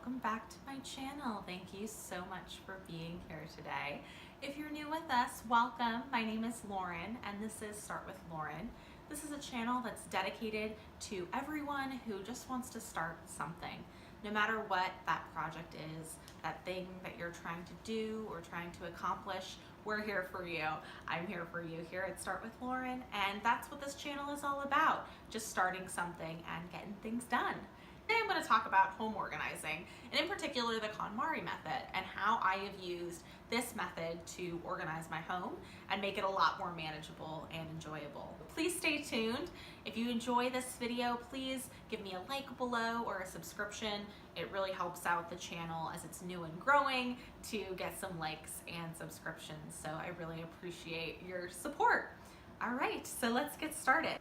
welcome back to my channel. Thank you so much for being here today. If you're new with us, welcome. My name is Lauren and this is Start with Lauren. This is a channel that's dedicated to everyone who just wants to start something. No matter what that project is, that thing that you're trying to do or trying to accomplish, we're here for you. I'm here for you here at Start with Lauren, and that's what this channel is all about, just starting something and getting things done. Today I'm going to talk about home organizing, and in particular the Konmari Method and how I have used this method to organize my home and make it a lot more manageable and enjoyable. Please stay tuned. If you enjoy this video, please give me a like below or a subscription. It really helps out the channel as it's new and growing to get some likes and subscriptions, so I really appreciate your support. All right, so let's get started.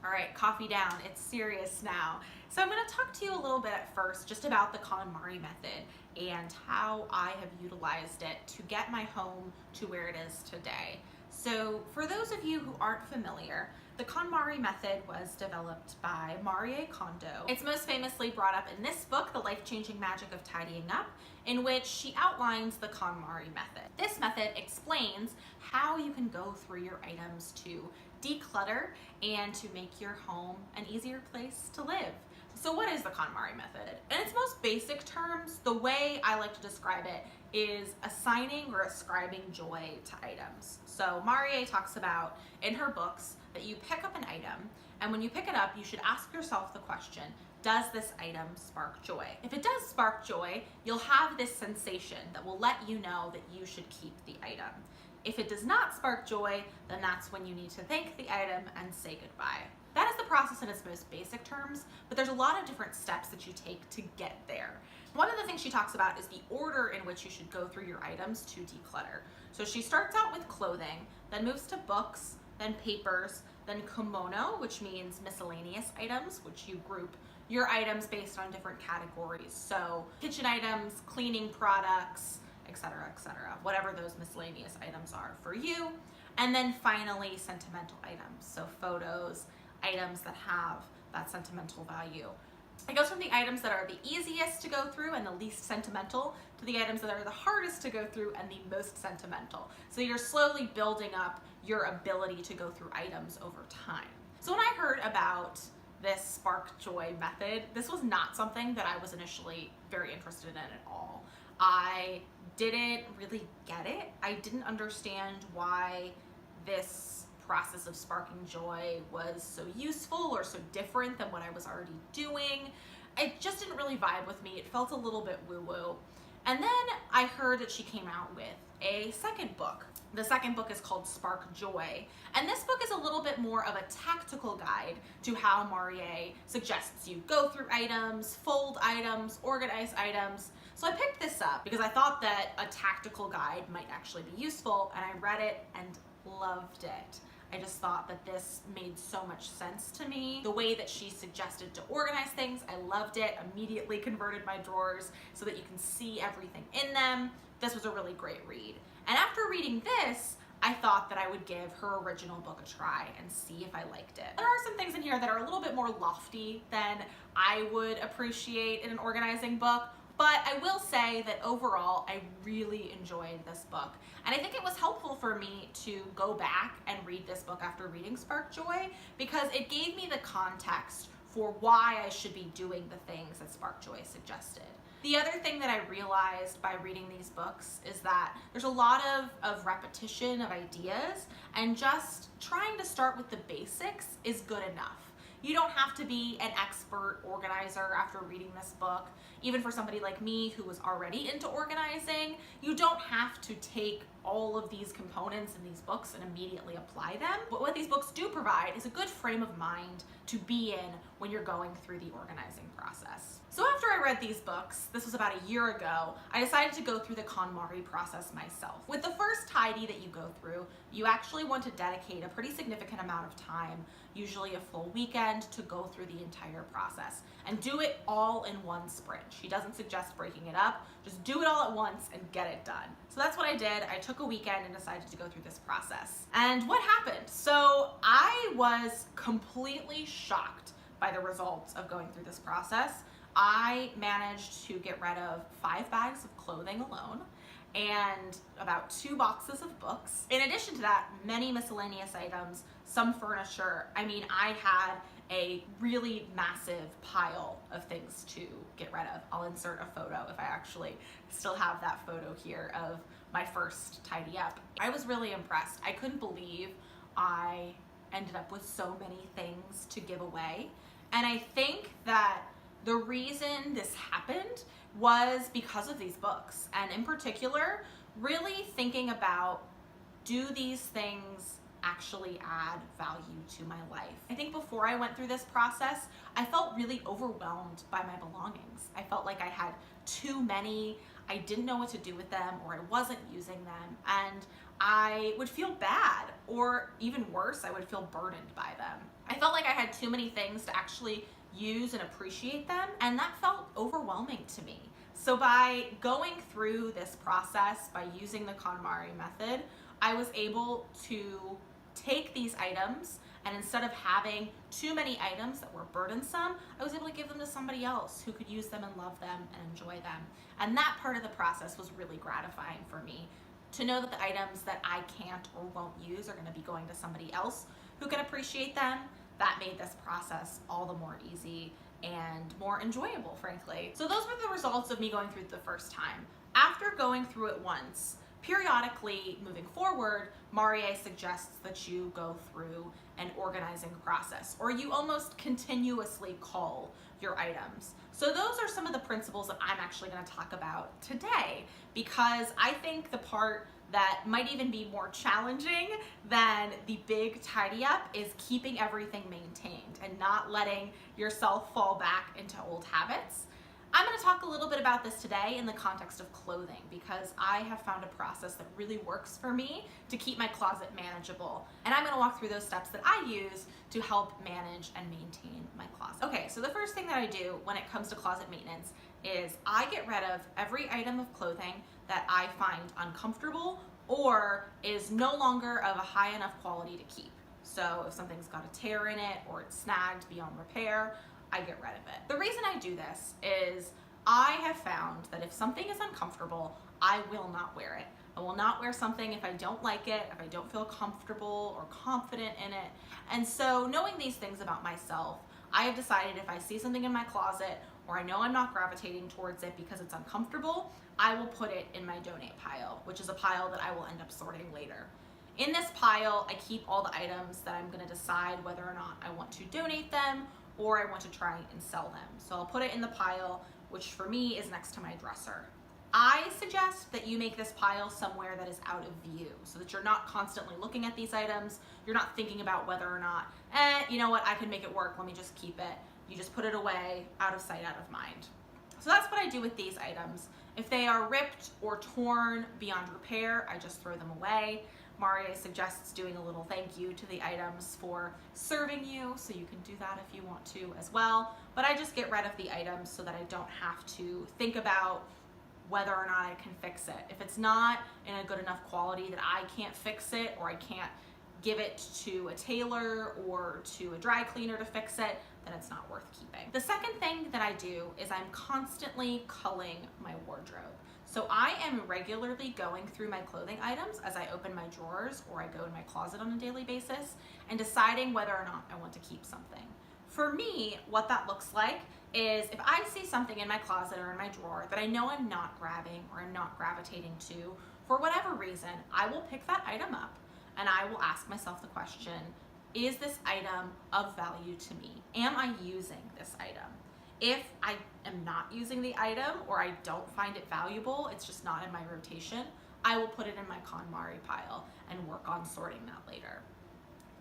All right, coffee down, it's serious now. So I'm gonna talk to you a little bit at first just about the Konmari Method and how I have utilized it to get my home to where it is today. So for those of you who aren't familiar, the Konmari Method was developed by Marie Kondo. It's most famously brought up in this book, The Life-Changing Magic of Tidying Up, in which she outlines the Konmari Method. This method explains how you can go through your items to declutter and to make your home an easier place to live. So what is the Konmari Method? In its most basic terms, the way I like to describe it is assigning or ascribing joy to items. So Marie talks about in her books that you pick up an item, and when you pick it up, you should ask yourself the question, does this item spark joy? If it does spark joy, you'll have this sensation that will let you know that you should keep the item. If it does not spark joy, then that's when you need to thank the item and say goodbye. That is the process in its most basic terms, but there's a lot of different steps that you take to get there. One of the things she talks about is the order in which you should go through your items to declutter. So she starts out with clothing, then moves to books, then papers, then komono, which means miscellaneous items, which you group your items based on different categories. So kitchen items, cleaning products, etc., whatever those miscellaneous items are for you. And then finally, sentimental items. So photos, items that have that sentimental value. It goes from the items that are the easiest to go through and the least sentimental to the items that are the hardest to go through and the most sentimental. So you're slowly building up your ability to go through items over time. So when I heard about this spark joy method, this was not something that I was initially very interested in at all. I didn't really get it. I didn't understand why this process of sparking joy was so useful or so different than what I was already doing. It just didn't really vibe with me. It felt a little bit woo-woo. And then I heard that she came out with a second book. The second book is called Spark Joy. And this book is a little bit more of a tactical guide to how Marie suggests you go through items, fold items, organize items. So I picked this up because I thought that a tactical guide might actually be useful, and I read it and loved it. I just thought that this made so much sense to me. The way that she suggested to organize things, I loved it. Immediately converted my drawers so that you can see everything in them. This was a really great read. And after reading this, I thought that I would give her original book a try and see if I liked it. There are some things in here that are a little bit more lofty than I would appreciate in an organizing book, but I will say that overall, I really enjoyed this book. And I think it was helpful for me to go back and read this book after reading Spark Joy because it gave me the context for why I should be doing the things that Spark Joy suggested. The other thing that I realized by reading these books is that there's a lot of repetition of ideas, and just trying to start with the basics is good enough. You don't have to be an expert organizer after reading this book. Even for somebody like me who was already into organizing, you don't have to take all of these components in these books and immediately apply them. But what these books do provide is a good frame of mind to be in when you're going through the organizing process. So after I read these books, this was about a year ago, I decided to go through the Konmari process myself. With the first tidy that you go through, you actually want to dedicate a pretty significant amount of time, usually a full weekend, to go through the entire process and do it all in one sprint. She doesn't suggest breaking it up, just do it all at once and get it done. So that's what I did. I took a weekend and decided to go through this process. And what happened? So I was completely shocked by the results of going through this process. I managed to get rid of 5 bags of clothing alone and about 2 boxes of books. In addition to that, many miscellaneous items, some furniture. I mean, I had a really massive pile of things to get rid of. I'll insert a photo if I actually still have that photo here of my first tidy up. I was really impressed. I couldn't believe I ended up with so many things to give away. And I think that the reason this happened was because of these books, and in particular, really thinking about, do these things actually add value to my life? I think before I went through this process, I felt really overwhelmed by my belongings. I felt like I had too many, I didn't know what to do with them, or I wasn't using them, and I would feel bad, or even worse, I would feel burdened by them. I felt like I had too many things to actually use and appreciate them, and that felt overwhelming to me. So by going through this process, by using the Konmari method, I was able to take these items, and instead of having too many items that were burdensome, I was able to give them to somebody else who could use them and love them and enjoy them. And that part of the process was really gratifying for me, to know that the items that I can't or won't use are going to be going to somebody else who can appreciate them. That made this process all the more easy and more enjoyable, frankly. So those were the results of me going through it the first time. After going through it once, periodically moving forward, Marie suggests that you go through an organizing process, or you almost continuously cull your items. So those are some of the principles that I'm actually going to talk about today, because I think the part that might even be more challenging than the big tidy up is keeping everything maintained and not letting yourself fall back into old habits. I'm going to talk a little bit about this today in the context of clothing, because I have found a process that really works for me to keep my closet manageable. And I'm going to walk through those steps that I use to help manage and maintain my closet. Okay, so the first thing that I do when it comes to closet maintenance is I get rid of every item of clothing that I find uncomfortable or is no longer of a high enough quality to keep. So if something's got a tear in it or it's snagged beyond repair, I get rid of it. The reason I do this is I have found that if something is uncomfortable, I will not wear it. I will not wear something if I don't like it, if I don't feel comfortable or confident in it. And so knowing these things about myself, I have decided if I see something in my closet or I know I'm not gravitating towards it because it's uncomfortable, I will put it in my donate pile, which is a pile that I will end up sorting later. In this pile, I keep all the items that I'm going to decide whether or not I want to donate them or I want to try and sell them. So I'll put it in the pile, which for me is next to my dresser. I suggest that you make this pile somewhere that is out of view so that you're not constantly looking at these items. You're not thinking about whether or not, you know what, I can make it work, let me just keep it. You just put it away, out of sight, out of mind. So that's what I do with these items. If they are ripped or torn beyond repair, I just throw them away. Marie suggests doing a little thank you to the items for serving you, so you can do that if you want to as well. But I just get rid of the items so that I don't have to think about whether or not I can fix it. If it's not in a good enough quality that I can't fix it, or I can't give it to a tailor or to a dry cleaner to fix it, then it's not worth keeping. The second thing that I do is I'm constantly culling my wardrobe. So I am regularly going through my clothing items as I open my drawers or I go in my closet on a daily basis and deciding whether or not I want to keep something. For me, what that looks like is if I see something in my closet or in my drawer that I know I'm not grabbing or I'm not gravitating to, for whatever reason, I will pick that item up and I will ask myself the question, is this item of value to me? Am I using this item? If I am not using the item or I don't find it valuable, it's just not in my rotation, I will put it in my KonMari pile and work on sorting that later.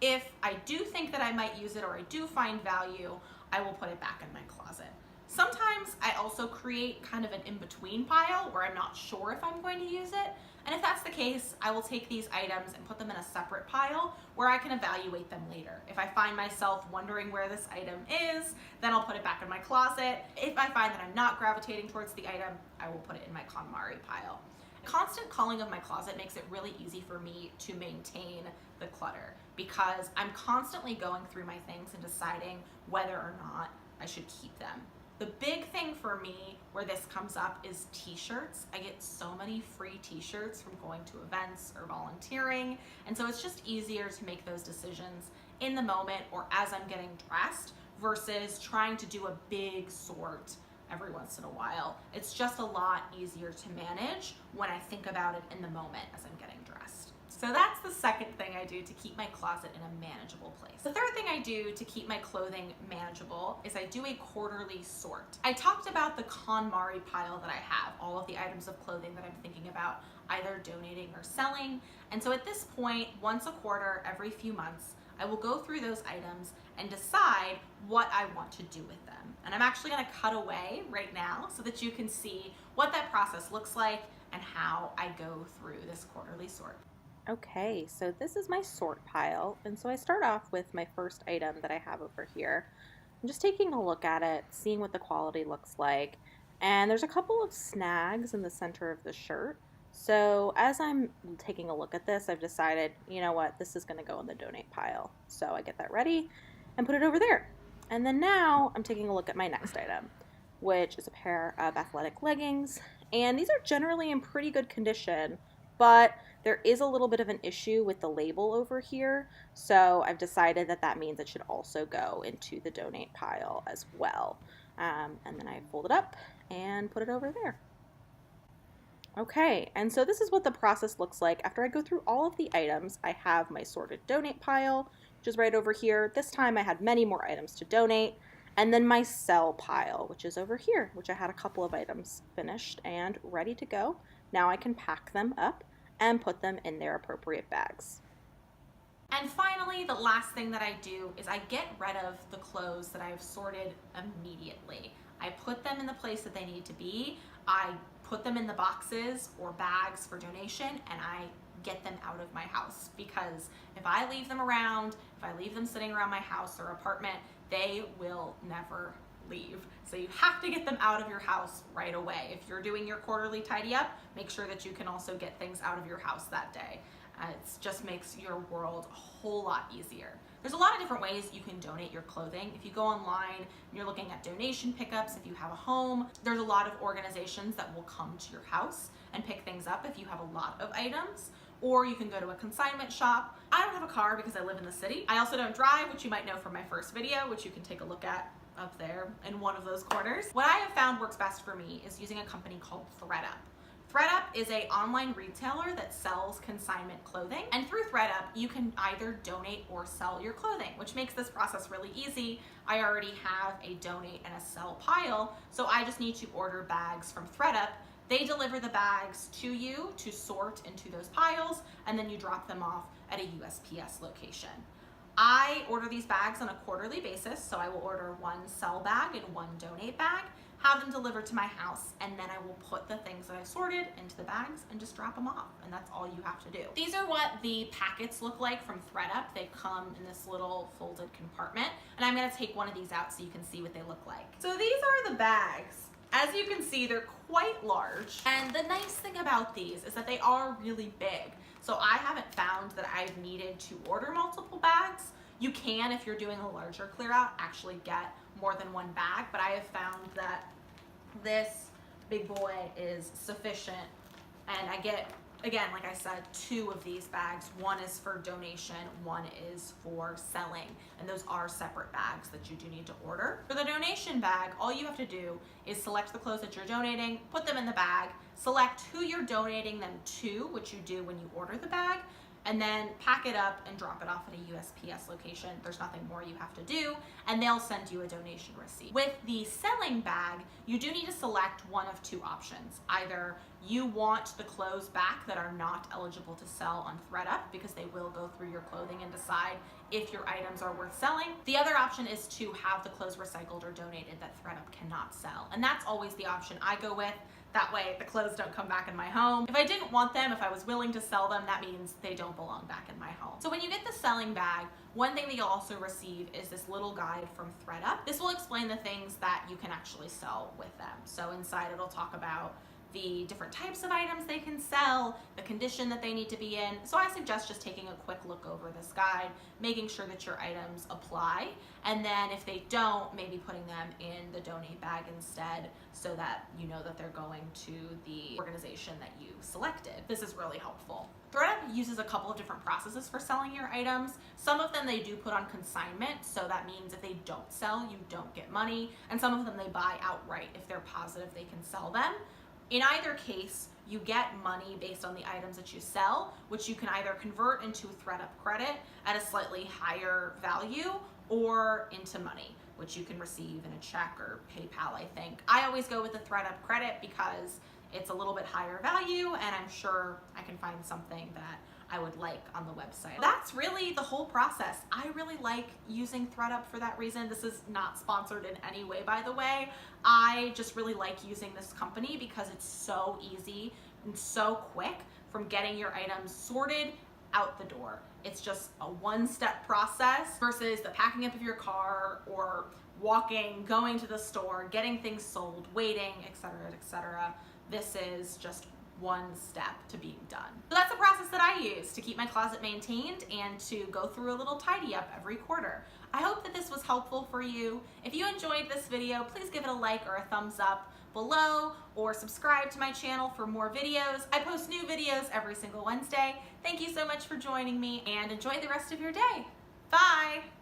If I do think that I might use it or I do find value, I will put it back in my closet. Sometimes I also create kind of an in-between pile where I'm not sure if I'm going to use it. And if that's the case, I will take these items and put them in a separate pile where I can evaluate them later. If I find myself wondering where this item is, then I'll put it back in my closet. If I find that I'm not gravitating towards the item, I will put it in my KonMari pile. Constant culling of my closet makes it really easy for me to maintain the clutter because I'm constantly going through my things and deciding whether or not I should keep them. The big thing for me where this comes up is t-shirts. I get so many free t-shirts from going to events or volunteering, and so it's just easier to make those decisions in the moment or as I'm getting dressed versus trying to do a big sort every once in a while. It's just a lot easier to manage when I think about it in the moment as I'm getting dressed. So that's the second thing I do to keep my closet in a manageable place. The third thing I do to keep my clothing manageable is I do a quarterly sort. I talked about the KonMari pile that I have, all of the items of clothing that I'm thinking about either donating or selling. And so at this point, once a quarter, every few months, I will go through those items and decide what I want to do with them. And I'm actually gonna cut away right now so that you can see what that process looks like and how I go through this quarterly sort. Okay, so this is my sort pile, and so I start off with my first item that I have over here. I'm just taking a look at it, seeing what the quality looks like, and there's a couple of snags in the center of the shirt. So as I'm taking a look at this, I've decided, you know what, this is going to go in the donate pile. So I get that ready and put it over there. And then now I'm taking a look at my next item, which is a pair of athletic leggings, and these are generally in pretty good condition, but there is a little bit of an issue with the label over here, so I've decided that that means it should also go into the donate pile as well. And then I fold it up and put it over there. Okay, and so this is what the process looks like. After I go through all of the items, I have my sorted donate pile, which is right over here. This time I had many more items to donate. And then my sell pile, which is over here, which I had a couple of items finished and ready to go. Now I can pack them up and put them in their appropriate bags. And finally, the last thing that I do is I get rid of the clothes that I've sorted immediately. I put them in the place that they need to be. I put them in the boxes or bags for donation, and I get them out of my house, because if I leave them around, if I leave them sitting around my house or apartment, they will never leave. So you have to get them out of your house right away. If you're doing your quarterly tidy up, make sure that you can also get things out of your house that day. It just makes your world a whole lot easier. There's a lot of different ways you can donate your clothing. If you go online and you're looking at donation pickups, if you have a home, there's a lot of organizations that will come to your house and pick things up if you have a lot of items. Or you can go to a consignment shop. I don't have a car because I live in the city. I also don't drive, which you might know from my first video, which you can take a look at up there in one of those corners. What I have found works best for me is using a company called ThredUP. ThredUP is an online retailer that sells consignment clothing, and through ThredUP you can either donate or sell your clothing, which makes this process really easy. I already have a donate and a sell pile, so I just need to order bags from ThredUP. They deliver the bags to you to sort into those piles, and then you drop them off at a USPS location. I order these bags on a quarterly basis, so I will order one sell bag and one donate bag, have them delivered to my house, and then I will put the things that I sorted into the bags and just drop them off, and that's all you have to do. These are what the packets look like from ThredUP. They come in this little folded compartment, and I'm gonna take one of these out so you can see what they look like. So these are the bags. As you can see, they're quite large, and the nice thing about these is that they are really big. So I haven't found that I've needed to order multiple bags. You can, if you're doing a larger clear out, actually get more than one bag, but I have found that this big boy is sufficient, and I get, again, like I said, 2 of these bags. One is for donation, one is for selling, and those are separate bags that you do need to order. For the donation bag, all you have to do is select the clothes that you're donating, put them in the bag, select who you're donating them to, which you do when you order the bag, and then pack it up and drop it off at a USPS location. There's nothing more you have to do, and they'll send you a donation receipt. With the selling bag, you do need to select one of 2 options. Either you want the clothes back that are not eligible to sell on ThredUP, because they will go through your clothing and decide if your items are worth selling. The other option is to have the clothes recycled or donated that ThredUP cannot sell, and that's always the option I go with. That way the clothes don't come back in my home. If I didn't want them, if I was willing to sell them, that means they don't belong back in my home. So when you get the selling bag, one thing that you'll also receive is this little guide from ThredUP. This will explain the things that you can actually sell with them. So inside it'll talk about the different types of items they can sell, the condition that they need to be in. So I suggest just taking a quick look over this guide, making sure that your items apply, and then if they don't, maybe putting them in the donate bag instead so that you know that they're going to the organization that you selected. This is really helpful. ThredUP uses a couple of different processes for selling your items. Some of them they do put on consignment, so that means if they don't sell, you don't get money, and some of them they buy outright if they're positive they can sell them. In either case, you get money based on the items that you sell, which you can either convert into ThredUP credit at a slightly higher value or into money, which you can receive in a check or PayPal, I think. I always go with the ThredUP credit because it's a little bit higher value, and I'm sure I can find something that I would like on the website. That's really the whole process. I really like using ThredUP for that reason. This is not sponsored in any way, by the way. I just really like using this company because it's so easy and so quick from getting your items sorted out the door. It's just a one-step process versus the packing up of your car or walking, going to the store, getting things sold, waiting, etc., etc. This is just one step to being done. So that's the process that I use to keep my closet maintained and to go through a little tidy up every quarter. I hope that this was helpful for you. If you enjoyed this video, please give it a like or a thumbs up below, or subscribe to my channel for more videos. I post new videos every single Wednesday. Thank you so much for joining me, and enjoy the rest of your day. Bye!